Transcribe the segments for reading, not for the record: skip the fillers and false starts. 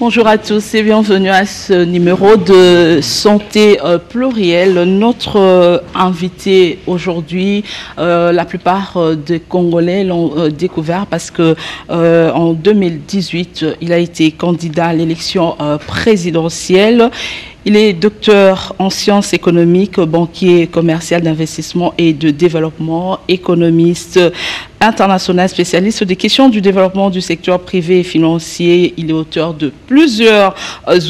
Bonjour à tous et bienvenue à ce numéro de Santé plurielle. Notre invité aujourd'hui, la plupart des Congolais l'ont découvert parce que en 2018, il a été candidat à l'élection présidentielle. Il est docteur en sciences économiques, banquier commercial d'investissement et de développement, économiste international spécialiste des questions du développement du secteur privé et financier. Il est auteur de plusieurs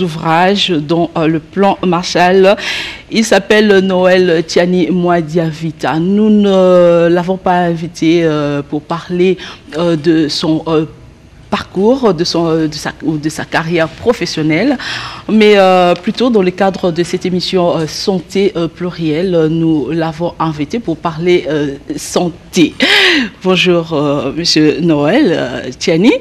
ouvrages, dont le plan Marshall. Il s'appelle Noël Tiani Mwadiavita. Nous ne l'avons pas invité pour parler de son parcours, de sa carrière professionnelle, mais plutôt dans le cadre de cette émission Santé plurielle, nous l'avons invité pour parler santé. Bonjour, Monsieur Noël Tiani.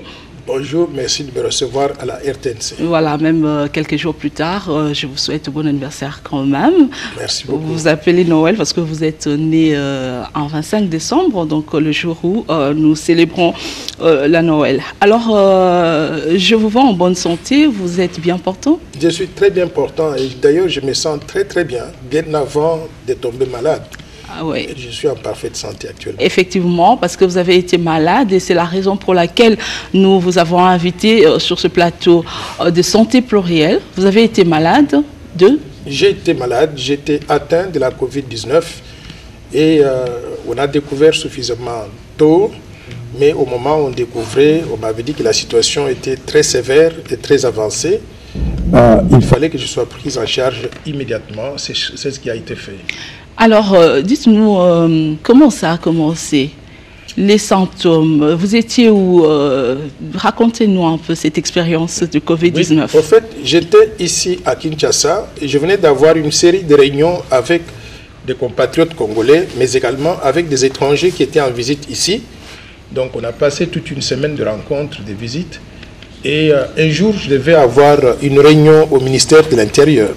Bonjour, merci de me recevoir à la RTNC. Voilà, même quelques jours plus tard, je vous souhaite bon anniversaire quand même. Merci beaucoup. Vous vous appelez Noël parce que vous êtes né en 25 décembre, donc le jour où nous célébrons la Noël. Alors, je vous vois en bonne santé, vous êtes bien portant? Je suis très bien portant et d'ailleurs je me sens très bien avant de tomber malade. Ah ouais. Je suis en parfaite santé actuellement. Effectivement, parce que vous avez été malade et c'est la raison pour laquelle nous vous avons invité sur ce plateau de Santé plurielle. Vous avez été malade de? J'ai été malade, j'étais atteint de la Covid-19 et on a découvert suffisamment tôt, mais au moment où on découvrait, on m'avait dit que la situation était très sévère et très avancée. Il fallait que je sois pris en charge immédiatement, c'est ce qui a été fait. Alors, dites-nous, comment ça a commencé? Les symptômes, vous étiez où? Racontez-nous un peu cette expérience de Covid-19. Oui, en fait, j'étais ici à Kinshasa et je venais d'avoir une série de réunions avec des compatriotes congolais, mais également avec des étrangers qui étaient en visite ici. Donc, on a passé toute une semaine de rencontres, de visites. Et un jour, je devais avoir une réunion au ministère de l'Intérieur,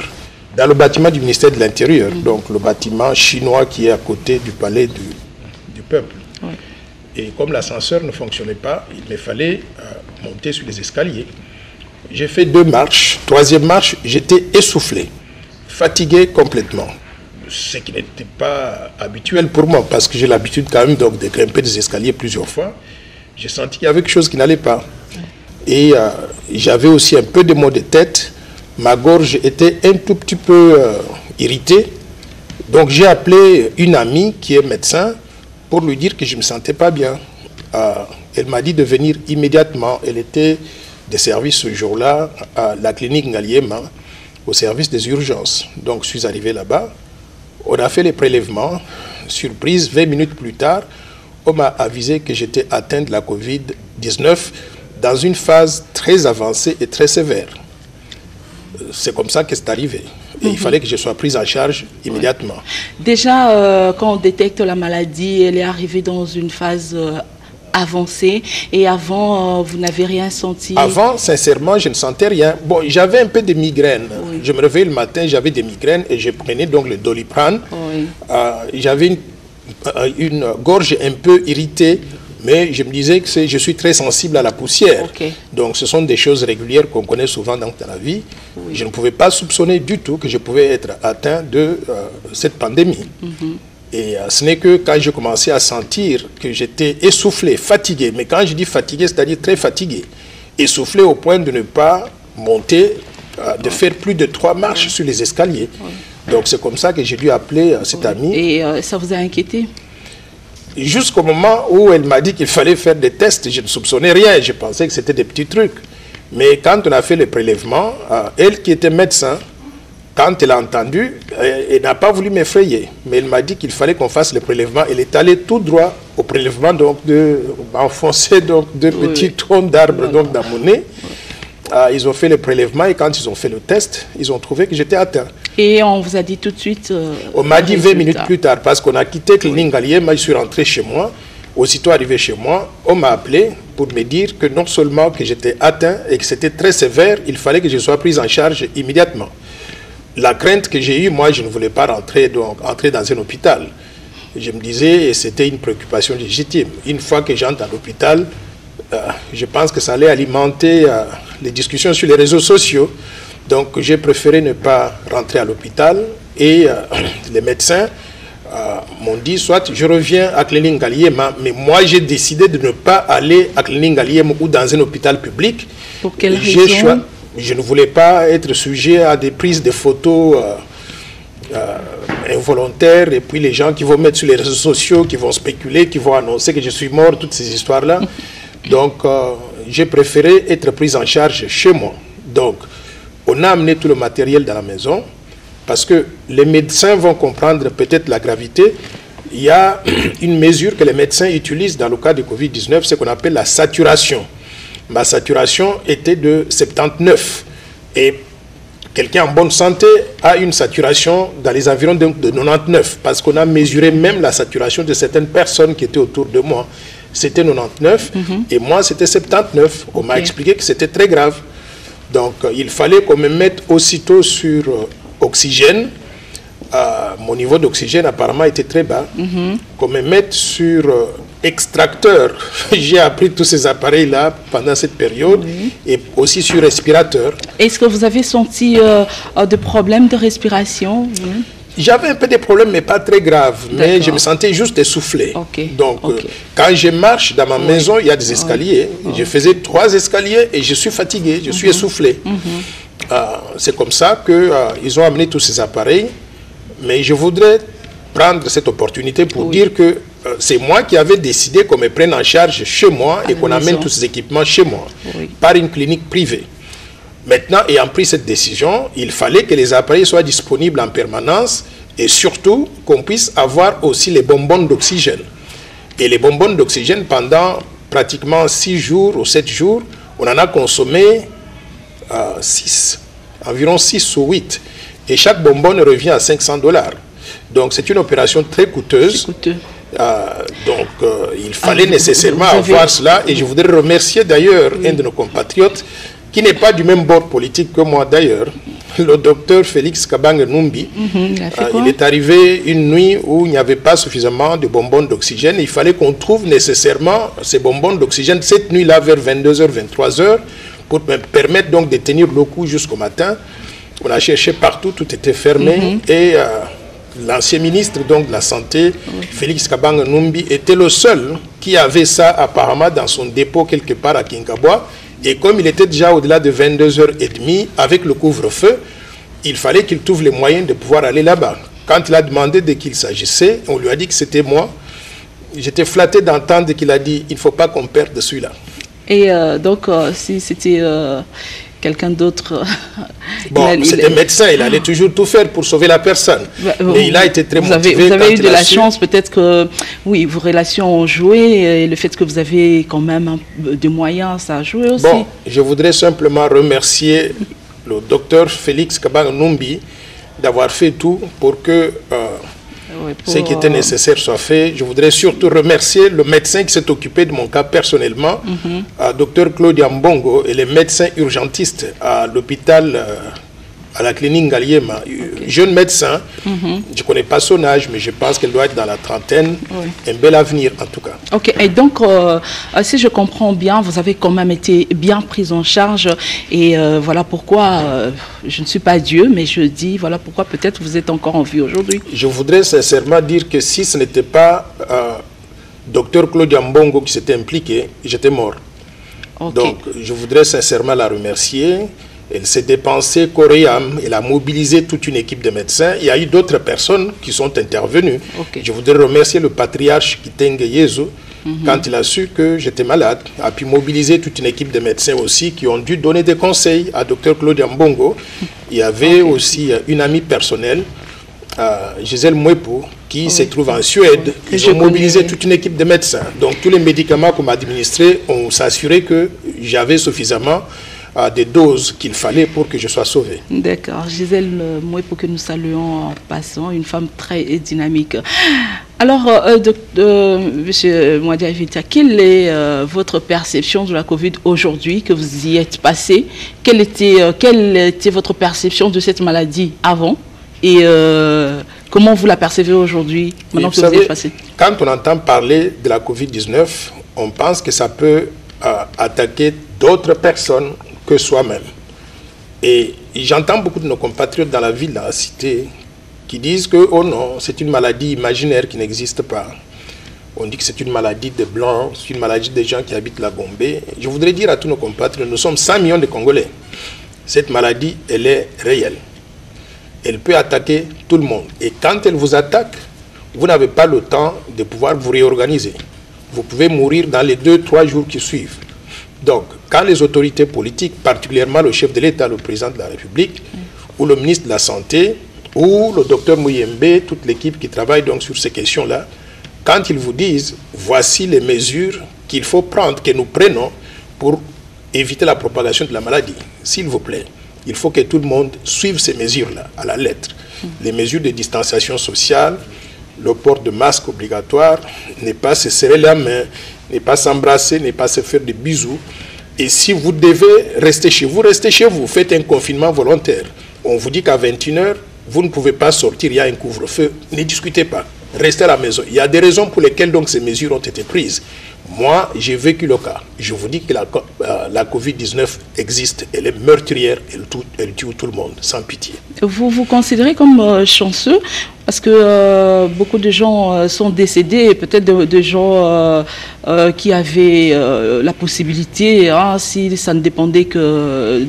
dans le bâtiment du ministère de l'Intérieur, donc le bâtiment chinois qui est à côté du palais du peuple. Oui. Et comme l'ascenseur ne fonctionnait pas, il me fallait monter sur les escaliers. J'ai fait 2 marches. 3e marche, j'étais essoufflé, fatigué complètement. Ce qui n'était pas habituel pour moi, parce que j'ai l'habitude quand même donc, de grimper des escaliers plusieurs fois. J'ai senti qu'il y avait quelque chose qui n'allait pas. Et j'avais aussi un peu de maux de tête. Ma gorge était un tout petit peu irritée. Donc j'ai appelé une amie qui est médecin pour lui dire que je ne me sentais pas bien. Elle m'a dit de venir immédiatement. Elle était de service ce jour-là à la clinique Ngaliema, au service des urgences. Donc je suis arrivé là-bas. On a fait les prélèvements. Surprise, 20 minutes plus tard, on m'a avisé que j'étais atteint de la Covid-19 dans une phase très avancée et très sévère. C'est comme ça que c'est arrivé. Et il fallait que je sois prise en charge immédiatement. Déjà, quand on détecte la maladie, elle est arrivée dans une phase avancée. Et avant, vous n'avez rien senti? Avant, sincèrement, je ne sentais rien. Bon, j'avais un peu de migraines. Oui. Je me réveillais le matin, j'avais des migraines et je prenais donc le Doliprane. Oui. J'avais une gorge un peu irritée. Mais je me disais que je suis très sensible à la poussière. Okay. Donc ce sont des choses régulières qu'on connaît souvent dans la vie. Oui. Je ne pouvais pas soupçonner du tout que je pouvais être atteint de cette pandémie. Et ce n'est que quand je commençais à sentir que j'étais essoufflé, fatigué. Mais quand je dis fatigué, c'est-à-dire très fatigué. Essoufflé au point de ne pas monter, de faire plus de 3 marches sur les escaliers. Donc c'est comme ça que j'ai dû appeler cette amie. Et ça vous a inquiété? Jusqu'au moment où elle m'a dit qu'il fallait faire des tests, je ne soupçonnais rien, je pensais que c'était des petits trucs. Mais quand on a fait le prélèvement, elle qui était médecin, quand elle a entendu, elle n'a pas voulu m'effrayer. Mais elle m'a dit qu'il fallait qu'on fasse le prélèvement. Elle est allée tout droit au prélèvement, donc enfoncer donc 2 petits troncs d'arbres donc dans mon nez. Ils ont fait le prélèvement et quand ils ont fait le test, ils ont trouvé que j'étais atteint. Et on vous a dit tout de suite... on m'a dit 20 minutes plus tard, parce qu'on a quitté Clinique Ngaliema, je suis rentré chez moi. Aussitôt arrivé chez moi, on m'a appelé pour me dire que non seulement que j'étais atteint et que c'était très sévère, il fallait que je sois pris en charge immédiatement. La crainte que j'ai eue, moi, je ne voulais pas entrer dans un hôpital. Je me disais, et c'était une préoccupation légitime, une fois que j'entre à l'hôpital, je pense que ça allait alimenter les discussions sur les réseaux sociaux. Donc j'ai préféré ne pas rentrer à l'hôpital et les médecins m'ont dit soit je reviens à Clinique Ngaliema, mais moi j'ai décidé de ne pas aller à Clinique Ngaliema ou dans un hôpital public. Pour quelle raison? Je ne voulais pas être sujet à des prises de photos involontaires, et puis les gens qui vont mettre sur les réseaux sociaux, qui vont spéculer, qui vont annoncer que je suis mort, toutes ces histoires-là. Donc j'ai préféré être pris en charge chez moi. Donc on a amené tout le matériel dans la maison, parce que les médecins vont comprendre peut-être la gravité. Il y a une mesure que les médecins utilisent dans le cas de Covid-19, c'est qu'on appelle la saturation. Ma saturation était de 79. Et quelqu'un en bonne santé a une saturation dans les environs de 99, parce qu'on a mesuré même la saturation de certaines personnes qui étaient autour de moi. C'était 99 et moi c'était 79. On m'a expliqué que c'était très grave. Donc il fallait qu'on me mette aussitôt sur oxygène. Mon niveau d'oxygène apparemment était très bas. Qu'on me mette sur extracteur. J'ai appris tous ces appareils-là pendant cette période, et aussi sur respirateur. Est-ce que vous avez senti des problèmes de respiration? J'avais un peu de problèmes, mais pas très graves. Mais je me sentais juste essoufflé. Donc, quand je marche dans ma maison, il y a des escaliers. Je faisais 3 escaliers et je suis fatigué, je suis essoufflé. C'est comme ça qu'ils ont amené tous ces appareils. Mais je voudrais prendre cette opportunité pour dire que c'est moi qui avais décidé qu'on me prenne en charge chez moi et qu'on amène tous ces équipements chez moi, par une clinique privée. Maintenant, ayant pris cette décision, il fallait que les appareils soient disponibles en permanence et surtout qu'on puisse avoir aussi les bonbonnes d'oxygène. Et les bonbonnes d'oxygène, pendant pratiquement 6 jours ou 7 jours, on en a consommé 6, environ 6 ou 8. Et chaque bonbonne revient à $500. Donc c'est une opération très coûteuse. Donc il fallait nécessairement avoir cela. Et je voudrais remercier d'ailleurs un de nos compatriotes qui n'est pas du même bord politique que moi d'ailleurs, le docteur Félix Kabang Numbi. Il est arrivé une nuit où il n'y avait pas suffisamment de bonbonnes d'oxygène. Il fallait qu'on trouve nécessairement ces bonbonnes d'oxygène cette nuit-là vers 22h, 23h pour me permettre donc de tenir le coup jusqu'au matin. On a cherché partout, tout était fermé et l'ancien ministre donc, de la Santé, Félix Kabang Numbi, était le seul qui avait ça apparemment dans son dépôt quelque part à Kinkabwa. Et comme il était déjà au-delà de 22h30 avec le couvre-feu, il fallait qu'il trouve les moyens de pouvoir aller là-bas. Quand il a demandé de qui il s'agissait, on lui a dit que c'était moi. J'étais flatté d'entendre qu'il a dit « il ne faut pas qu'on perde celui-là ». Et donc, si c'était quelqu'un d'autre... Bon, c'était médecin, il allait toujours tout faire pour sauver la personne. Mais il a été très motivé. Vous avez eu de la chance, peut-être que, oui, vos relations ont joué, et le fait que vous avez quand même des moyens, ça a joué aussi. Bon, je voudrais simplement remercier le docteur Félix Kabang Numbi d'avoir fait tout pour que ce qui était nécessaire soit fait. Je voudrais surtout remercier le médecin qui s'est occupé de mon cas personnellement, docteur Claudia Mbongo, et les médecins urgentistes à l'hôpital, à la clinique Ngaliema. Jeune médecin, je ne connais pas son âge, mais je pense qu'elle doit être dans la trentaine. Un bel avenir en tout cas. Ok, et donc, si je comprends bien, vous avez quand même été bien prise en charge. Et voilà pourquoi, je ne suis pas Dieu, mais je dis, voilà pourquoi peut-être vous êtes encore en vie aujourd'hui. Je voudrais sincèrement dire que si ce n'était pas docteur Claudia Mbongo qui s'était impliqué, j'étais mort. Donc, je voudrais sincèrement la remercier. Elle s'est dépensée corps et âme. Elle a mobilisé toute une équipe de médecins. Il y a eu d'autres personnes qui sont intervenues. Je voudrais remercier le patriarche Kitenge Yezu, quand il a su que j'étais malade, a pu mobiliser toute une équipe de médecins aussi qui ont dû donner des conseils à Dr Claudia Mbongo. Il y avait aussi une amie personnelle, Gisèle Mwepo, qui se trouve en Suède. Ils ont mobilisé toute une équipe de médecins. Donc tous les médicaments qu'on m'a administrés, on s'assurait que j'avais suffisamment des doses qu'il fallait pour que je sois sauvé. D'accord. Gisèle Mwepo, que nous saluons en passant, une femme très dynamique. Alors, M. Mwadiavita, quelle est votre perception de la Covid aujourd'hui que vous y êtes passé? Quelle était votre perception de cette maladie avant? Et comment vous la percevez aujourd'hui, maintenant que vous y êtes passé? Quand on entend parler de la Covid-19, on pense que ça peut attaquer d'autres personnes que soi-même. Et j'entends beaucoup de nos compatriotes dans la ville, dans la cité, qui disent que, oh non, c'est une maladie imaginaire qui n'existe pas. On dit que c'est une maladie des Blancs, c'est une maladie des gens qui habitent la Gombe. Je voudrais dire à tous nos compatriotes, nous sommes 100 millions de Congolais. Cette maladie, elle est réelle. Elle peut attaquer tout le monde. Et quand elle vous attaque, vous n'avez pas le temps de pouvoir vous réorganiser. Vous pouvez mourir dans les 2-3 jours qui suivent. Donc, quand les autorités politiques, particulièrement le chef de l'État, le président de la République, ou le ministre de la Santé, ou le docteur Mouyembe, toute l'équipe qui travaille donc sur ces questions-là, quand ils vous disent, voici les mesures qu'il faut prendre, que nous prenons pour éviter la propagation de la maladie, s'il vous plaît, il faut que tout le monde suive ces mesures-là, à la lettre. Les mesures de distanciation sociale, le port de masque obligatoire, ne pas se serrer la main, ne pas s'embrasser, ne pas se faire des bisous. Et si vous devez rester chez vous, restez chez vous, faites un confinement volontaire. On vous dit qu'à 21h, vous ne pouvez pas sortir, il y a un couvre-feu, ne discutez pas. Restez à la maison. Il y a des raisons pour lesquelles donc ces mesures ont été prises. Moi, j'ai vécu le cas. Je vous dis que la Covid-19 existe. Elle est meurtrière. Elle tue tout le monde, sans pitié. Vous vous considérez comme chanceux parce que beaucoup de gens sont décédés, et peut-être de gens qui avaient la possibilité, hein, si ça ne dépendait que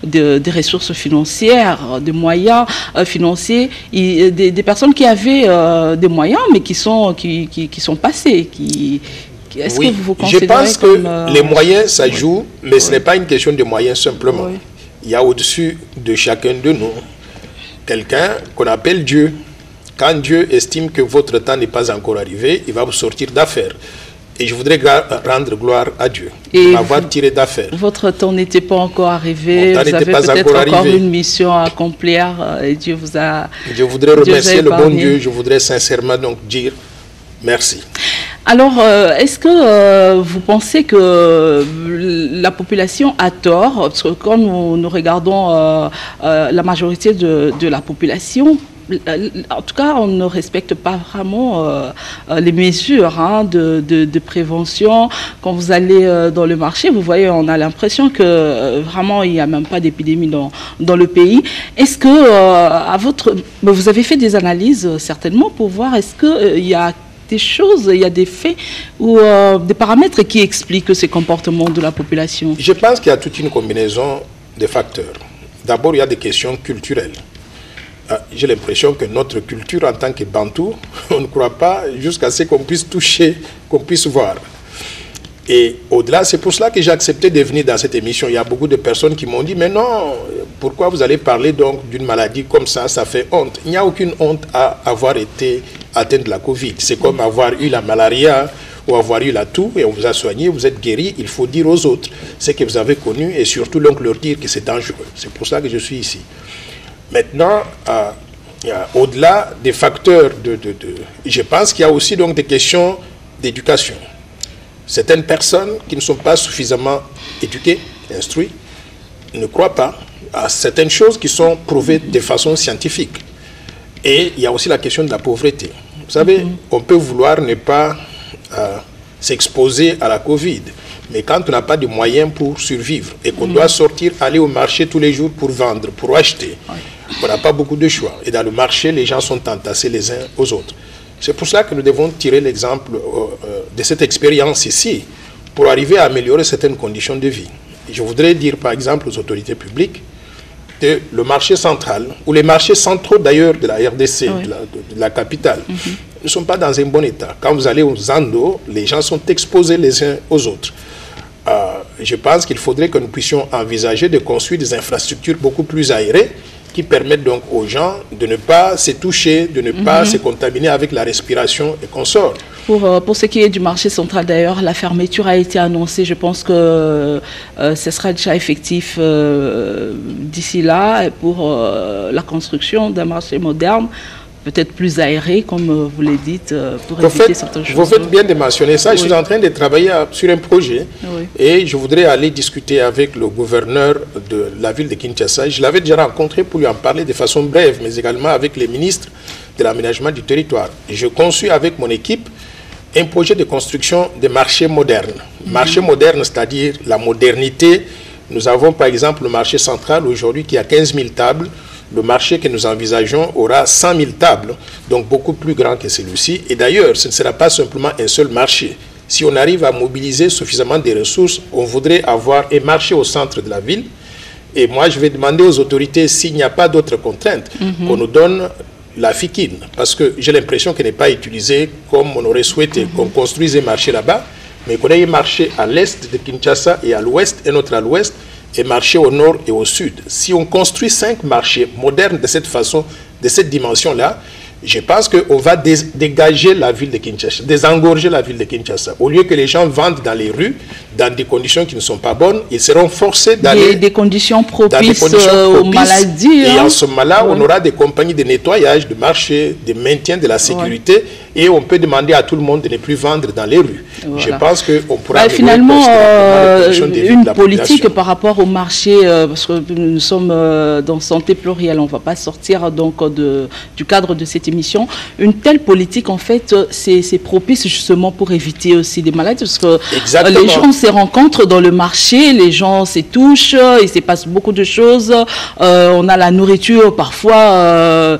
des ressources financières, des moyens financiers, des personnes qui avaient des moyens, mais qui sont passées, Est-ce que vous vous considérez je pense que les moyens, ça joue, mais ce n'est pas une question de moyens simplement. Oui. Il y a au-dessus de chacun de nous quelqu'un qu'on appelle Dieu. Quand Dieu estime que votre temps n'est pas encore arrivé, il va vous sortir d'affaires. Et je voudrais rendre gloire à Dieu, m'avoir tiré d'affaires. Votre temps n'était pas encore arrivé, vous avez peut-être encore une mission à accomplir, et Dieu vous a... Je voudrais remercier le bon Dieu, je voudrais sincèrement donc dire merci. Alors, est-ce que vous pensez que la population a tort? Parce que quand nous regardons la majorité de la population, en tout cas, on ne respecte pas vraiment les mesures de prévention. Quand vous allez dans le marché, vous voyez, on a l'impression que vraiment, il n'y a même pas d'épidémie dans le pays. Est-ce que, vous avez fait des analyses certainement pour voir, est-ce qu'il y a des choses, il y a des faits ou des paramètres qui expliquent ces comportements de la population? Je pense qu'il y a toute une combinaison de facteurs. D'abord, il y a des questions culturelles. J'ai l'impression que notre culture en tant que Bantou, on ne croit pas jusqu'à ce qu'on puisse toucher, qu'on puisse voir. Et au-delà, c'est pour cela que j'ai accepté de venir dans cette émission. Il y a beaucoup de personnes qui m'ont dit, mais non, pourquoi vous allez parler donc d'une maladie comme ça, ça fait honte. Il n'y a aucune honte à avoir été atteint de la Covid. C'est comme avoir eu la malaria ou avoir eu la toux et on vous a soigné, vous êtes guéri. Il faut dire aux autres ce que vous avez connu et surtout donc leur dire que c'est dangereux. C'est pour ça que je suis ici. Maintenant, au-delà des facteurs je pense qu'il y a aussi donc des questions d'éducation. Certaines personnes qui ne sont pas suffisamment éduquées, instruites, ne croient pas à certaines choses qui sont prouvées de façon scientifique. Et il y a aussi la question de la pauvreté. Vous savez, on peut vouloir ne pas s'exposer à la Covid, mais quand on n'a pas de moyens pour survivre et qu'on doit sortir, aller au marché tous les jours pour vendre, pour acheter, on n'a pas beaucoup de choix. Et dans le marché, les gens sont entassés les uns aux autres. C'est pour cela que nous devons tirer l'exemple de cette expérience ici pour arriver à améliorer certaines conditions de vie. Et je voudrais dire par exemple aux autorités publiques que le marché central, ou les marchés centraux d'ailleurs de la RDC, de la capitale, ne sont pas dans un bon état. Quand vous allez aux Zando, les gens sont exposés les uns aux autres. Je pense qu'il faudrait que nous puissions envisager de construire des infrastructures beaucoup plus aérées qui permettent donc aux gens de ne pas se toucher, de ne pas se contaminer avec la respiration et consorts. Pour ce qui est du marché central d'ailleurs, la fermeture a été annoncée. Je pense que ce sera déjà effectif d'ici là pour la construction d'un marché moderne, peut-être plus aéré, comme vous le dites, pour éviter certaines choses. Vous faites bien de mentionner ça. Je suis en train de travailler sur un projet et je voudrais aller discuter avec le gouverneur de la ville de Kinshasa. Je l'avais déjà rencontré pour lui en parler de façon brève, mais également avec les ministres de l'aménagement du territoire. Et je conçus avec mon équipe un projet de construction de marché moderne. Marché moderne, c'est-à-dire la modernité Nous avons par exemple le marché central aujourd'hui qui a 15 000 tables. Le marché que nous envisageons aura 100 000 tables, donc beaucoup plus grand que celui-ci. Et d'ailleurs, ce ne sera pas simplement un seul marché. Si on arrive à mobiliser suffisamment de ressources, on voudrait avoir un marché au centre de la ville. Et moi, je vais demander aux autorités, s'il n'y a pas d'autres contraintes, qu'on nous donne la FIKIN. Parce que j'ai l'impression qu'elle n'est pas utilisée comme on aurait souhaité, qu'on construise un marché là-bas, mais qu'on ait un marché à l'est de Kinshasa et à l'ouest, un autre à l'ouest, et marché au nord et au sud. Si on construit 5 marchés modernes de cette façon, de cette dimension-là, je pense qu'on va dégager la ville de Kinshasa, désengorger la ville de Kinshasa. Au lieu que les gens vendent dans les rues, dans des conditions qui ne sont pas bonnes, ils seront forcés d'aller... Des conditions propices aux maladies. Et en ce moment-là, on aura des compagnies de nettoyage, de marché, de maintien de la sécurité, et on peut demander à tout le monde de ne plus vendre dans les rues. Voilà. Je pense qu'on pourra... finalement, une politique par rapport au marché, parce que nous sommes dans Santé Plurielle, on ne va pas sortir donc du cadre de cette émission. Une telle politique, en fait, c'est propice justement pour éviter aussi des maladies, parce que les gens se rencontrent dans le marché, les gens se touchent, il se passe beaucoup de choses. On a la nourriture parfois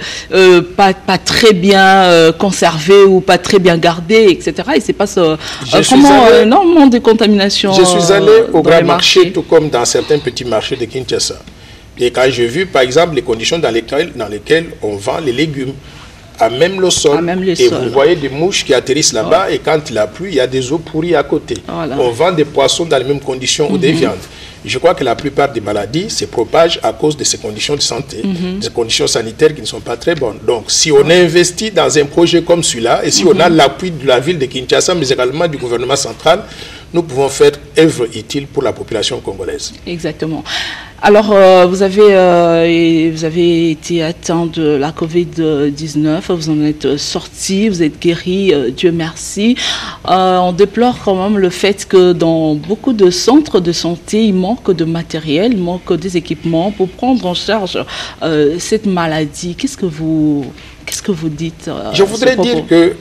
pas très bien conservée ou pas très bien gardée, etc. Il se passe énormément de contamination. Je suis allé au grand marché, tout comme dans certains petits marchés de Kinshasa. Et quand j'ai vu, par exemple, les conditions dans lesquelles on vend les légumes, à même le sol, vous voyez des mouches qui atterrissent là-bas, et quand il a plu, il y a des eaux pourries à côté. On vend des poissons dans les mêmes conditions ou des viandes. Je crois que la plupart des maladies se propagent à cause de ces conditions de santé, des conditions sanitaires qui ne sont pas très bonnes. Donc, si on investit dans un projet comme celui-là, et si on a l'appui de la ville de Kinshasa, mais également du gouvernement central, nous pouvons faire œuvre utile pour la population congolaise. Exactement. Alors, vous avez été atteint de la Covid-19, vous en êtes sorti, vous êtes guéri, Dieu merci. On déplore quand même le fait que dans beaucoup de centres de santé, il manque de matériel, il manque des équipements pour prendre en charge cette maladie. Qu'est-ce que vous dites Je voudrais dire que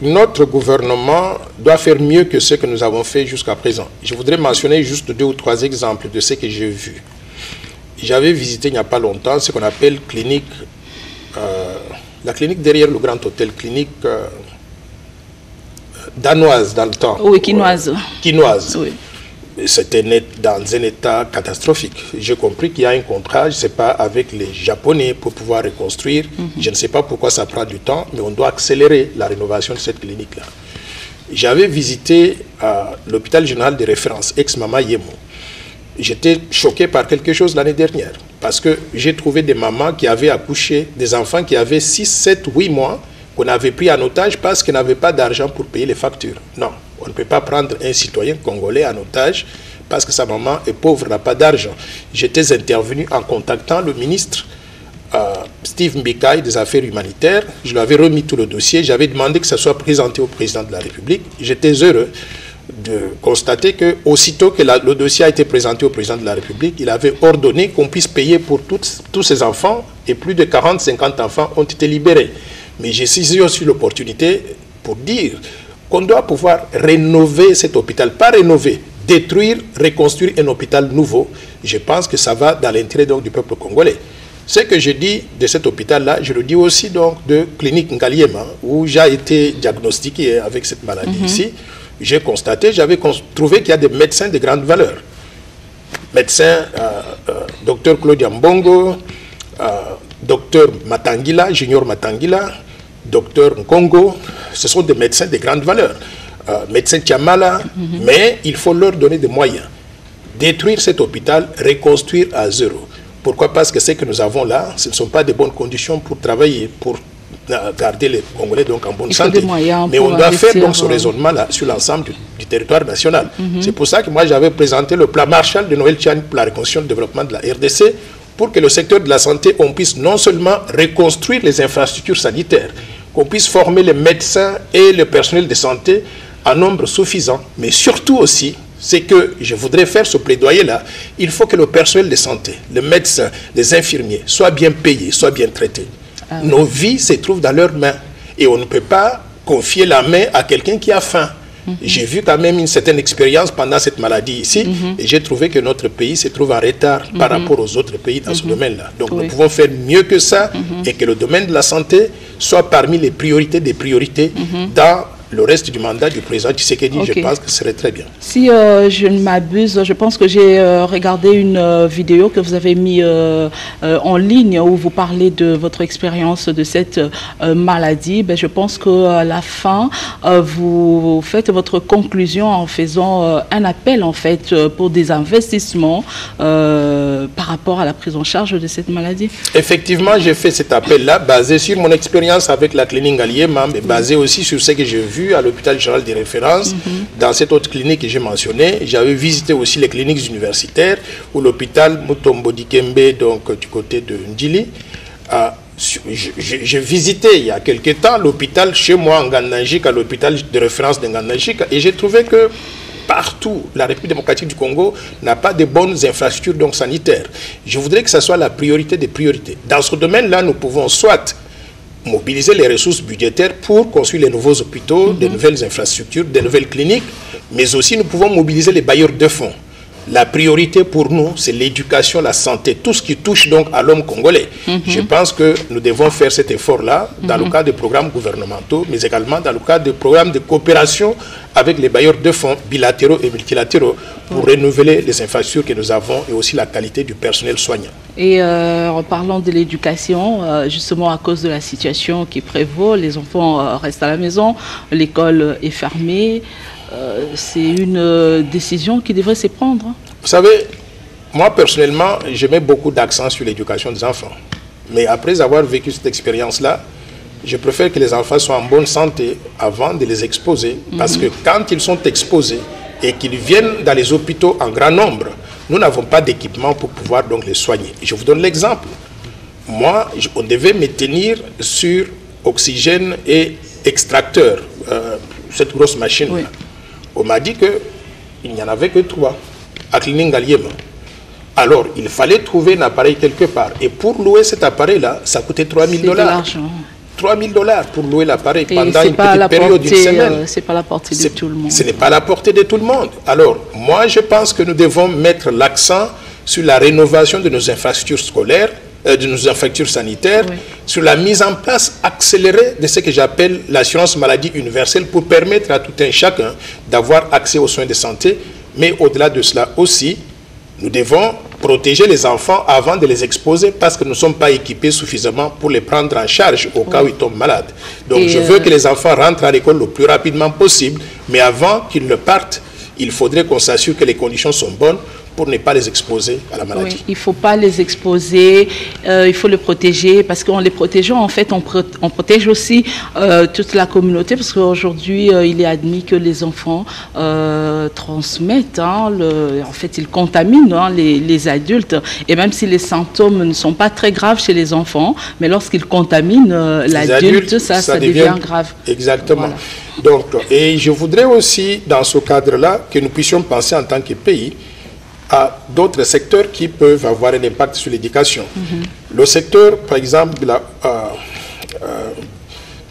notre gouvernement doit faire mieux que ce que nous avons fait jusqu'à présent. Je voudrais mentionner juste 2 ou 3 exemples de ce que j'ai vu. J'avais visité il n'y a pas longtemps ce qu'on appelle la clinique derrière le Grand Hôtel, clinique danoise dans le temps. Oui, quinoise. Quinoise. Oui. C'était dans un état catastrophique. J'ai compris qu'il y a un contrat, je ne sais pas, avec les Japonais pour pouvoir reconstruire. Je ne sais pas pourquoi ça prend du temps, mais on doit accélérer la rénovation de cette clinique-là. J'avais visité l'hôpital général de référence, ex-Mama Yemo. J'étais choqué par quelque chose l'année dernière, parce que j'ai trouvé des mamans qui avaient accouché, des enfants qui avaient 6, 7, 8 mois, qu'on avait pris en otage parce qu'ils n'avaient pas d'argent pour payer les factures. Non, on ne peut pas prendre un citoyen congolais en otage parce que sa maman est pauvre, n'a pas d'argent. J'étais intervenu en contactant le ministre Steve Mbikaï des Affaires humanitaires. Je lui avais remis tout le dossier. J'avais demandé que ça soit présenté au président de la République. J'étais heureux de constater que aussitôt que le dossier a été présenté au président de la République, il avait ordonné qu'on puisse payer pour tous ces enfants, et plus de 40-50 enfants ont été libérés. Mais j'ai saisi aussi l'opportunité pour dire qu'on doit pouvoir rénover cet hôpital, pas rénover, détruire, reconstruire un hôpital nouveau. Je pense que ça va dans l'intérêt du peuple congolais. Ce que je dis de cet hôpital-là, je le dis aussi donc de clinique Ngaliema, où j'ai été diagnostiqué avec cette maladie ici. J'ai constaté, j'avais trouvé qu'il y a des médecins de grande valeur. Médecin, docteur Claudia Mbongo, docteur Matangila, Junior Matangila, docteur Nkongo, ce sont des médecins de grande valeur. Médecin Tiamala, mais il faut leur donner des moyens. Détruire cet hôpital, reconstruire à zéro. Pourquoi? Parce que ce que nous avons là, ce ne sont pas de bonnes conditions pour travailler, pour garder les Congolais donc en bonne santé. Mais on doit faire donc ce raisonnement-là sur l'ensemble du territoire national. C'est pour ça que moi j'avais présenté le plan Marshall de Noël Tchani pour la reconstruction et le développement de la RDC, pour que le secteur de la santé, on puisse non seulement reconstruire les infrastructures sanitaires, qu'on puisse former les médecins et le personnel de santé en nombre suffisant, mais surtout aussi, c'est que je voudrais faire ce plaidoyer-là, il faut que le personnel de santé, les médecins, les infirmiers, soient bien payés, soient bien traités. Nos vies se trouvent dans leurs mains et on ne peut pas confier la main à quelqu'un qui a faim. J'ai vu quand même une certaine expérience pendant cette maladie ici, et j'ai trouvé que notre pays se trouve en retard par rapport aux autres pays dans ce domaine-là. Donc nous pouvons faire mieux que ça, et que le domaine de la santé soit parmi les priorités des priorités dans le reste du mandat du président Tshisekedi. Je pense que ce serait très bien. Si je ne m'abuse, je pense que j'ai regardé une vidéo que vous avez mis en ligne où vous parlez de votre expérience de cette maladie. Ben, je pense qu'à la fin, vous faites votre conclusion en faisant un appel en fait pour des investissements par rapport à la prise en charge de cette maladie. Effectivement, j'ai fait cet appel-là basé sur mon expérience avec la clinique Ngaliema, mais basé aussi sur ce que j'ai vu à l'hôpital général de référence, dans cette autre clinique que j'ai mentionnée. J'avais visité aussi les cliniques universitaires ou l'hôpital Mutombo Dikembe, donc du côté de Ndili. J'ai visité il y a quelque temps l'hôpital chez moi en Ngandajik, à l'hôpital de référence de Ngandajik, et j'ai trouvé que partout, la République démocratique du Congo n'a pas de bonnes infrastructures donc sanitaires. Je voudrais que ça soit la priorité des priorités. Dans ce domaine-là, nous pouvons soit mobiliser les ressources budgétaires pour construire les nouveaux hôpitaux, de nouvelles infrastructures, de nouvelles cliniques, mais aussi nous pouvons mobiliser les bailleurs de fonds. La priorité pour nous, c'est l'éducation, la santé, tout ce qui touche donc à l'homme congolais. Je pense que nous devons faire cet effort-là dans le cadre des programmes gouvernementaux, mais également dans le cadre des programmes de coopération avec les bailleurs de fonds bilatéraux et multilatéraux pour renouveler les infrastructures que nous avons et aussi la qualité du personnel soignant. Et en parlant de l'éducation, justement à cause de la situation qui prévaut, les enfants restent à la maison, l'école est fermée. C'est une décision qui devrait se prendre. Vous savez, moi personnellement, je mets beaucoup d'accent sur l'éducation des enfants. Mais après avoir vécu cette expérience-là, je préfère que les enfants soient en bonne santé avant de les exposer. Parce que quand ils sont exposés et qu'ils viennent dans les hôpitaux en grand nombre, nous n'avons pas d'équipement pour pouvoir donc les soigner. Je vous donne l'exemple. Moi, on devait me tenir sur oxygène et extracteur, cette grosse machine-là. Oui. On m'a dit qu'il n'y en avait que 3 à clinique Ngaliema. Alors, il fallait trouver un appareil quelque part. Et pour louer cet appareil-là, ça coûtait $3000. 3000 $ pour louer l'appareil pendant une petite période d'une semaine. Ce n'est pas la portée de tout le monde. Ce n'est pas la portée de tout le monde. Alors, moi, je pense que nous devons mettre l'accent sur la rénovation de nos infrastructures scolaires, de nos infrastructures sanitaires, sur la mise en place accélérée de ce que j'appelle l'assurance maladie universelle pour permettre à tout un chacun d'avoir accès aux soins de santé. Mais au-delà de cela aussi, nous devons protéger les enfants avant de les exposer parce que nous ne sommes pas équipés suffisamment pour les prendre en charge au cas où ils tombent malades. Donc je veux que les enfants rentrent à l'école le plus rapidement possible, mais avant qu'ils ne partent, il faudrait qu'on s'assure que les conditions sont bonnes pour ne pas les exposer à la maladie. Oui, il ne faut pas les exposer, il faut les protéger, parce qu'en les protégeant, en fait, on protège aussi toute la communauté, parce qu'aujourd'hui, il est admis que les enfants transmettent, en fait, ils contaminent les adultes, et même si les symptômes ne sont pas très graves chez les enfants, mais lorsqu'ils contaminent l'adulte, ça devient grave. Exactement. Voilà. Donc, et je voudrais aussi, dans ce cadre-là, que nous puissions penser en tant que pays à d'autres secteurs qui peuvent avoir un impact sur l'éducation. Le secteur, par exemple, de la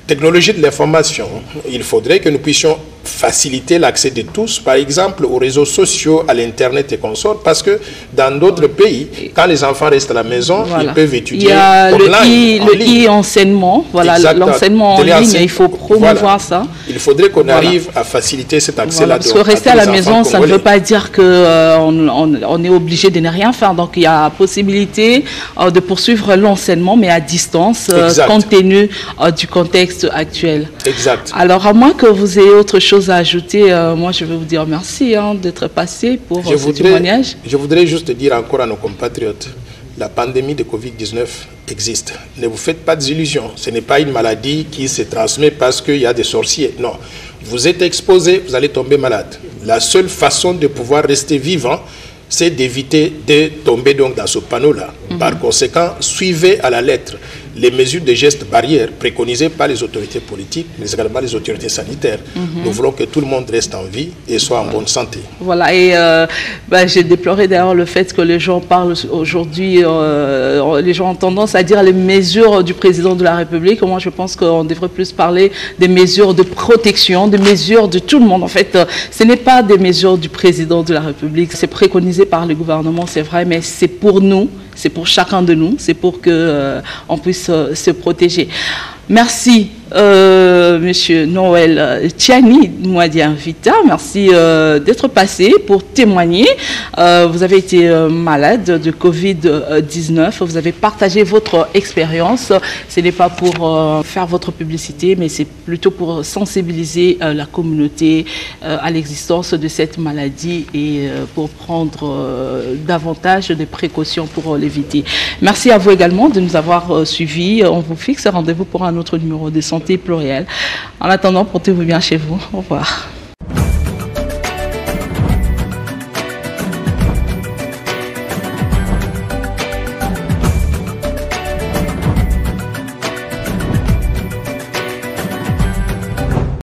technologie de l'information, il faudrait que nous puissions faciliter l'accès de tous, par exemple, aux réseaux sociaux, à l'Internet et consorts, parce que dans d'autres pays, quand les enfants restent à la maison, ils peuvent étudier online. Le e-enseignement, l'enseignement en ligne, il faut promouvoir ça. Il faudrait qu'on arrive à faciliter cet accès-là. Parce que rester à la maison, ça ne veut pas dire qu'on est obligé de ne rien faire. Donc il y a possibilité de poursuivre l'enseignement, mais à distance, compte tenu du contexte actuel. Exact. Alors, à moins que vous ayez autre chose à ajouter, moi je vais vous dire merci d'être passé pour ce témoignage. Je voudrais juste dire encore à nos compatriotes, la pandémie de Covid-19 existe. Ne vous faites pas d'illusions. Ce n'est pas une maladie qui se transmet parce qu'il y a des sorciers. Non. Vous êtes exposé, vous allez tomber malade. La seule façon de pouvoir rester vivant, c'est d'éviter de tomber donc dans ce panneau-là. Par conséquent, suivez à la lettre les mesures de gestes barrières préconisées par les autorités politiques, mais également les autorités sanitaires. Nous voulons que tout le monde reste en vie et soit en bonne santé. Voilà, et j'ai déploré d'ailleurs le fait que les gens parlent aujourd'hui, les gens ont tendance à dire les mesures du président de la République. Moi, je pense qu'on devrait plus parler des mesures de protection, des mesures de tout le monde. En fait, ce n'est pas des mesures du président de la République, c'est préconisé par le gouvernement, c'est vrai, mais c'est pour nous. C'est pour chacun de nous, c'est pour qu'on puisse se protéger. Merci, Monsieur Noël Tiani Mouadia Vita. Merci d'être passé pour témoigner. Vous avez été malade de Covid-19. Vous avez partagé votre expérience. Ce n'est pas pour faire votre publicité, mais c'est plutôt pour sensibiliser la communauté à l'existence de cette maladie et pour prendre davantage de précautions pour l'éviter. Merci à vous également de nous avoir suivis. On vous fixe rendez-vous pour un autre numéro de Santé Plurielle. En attendant, portez-vous bien chez vous. Au revoir.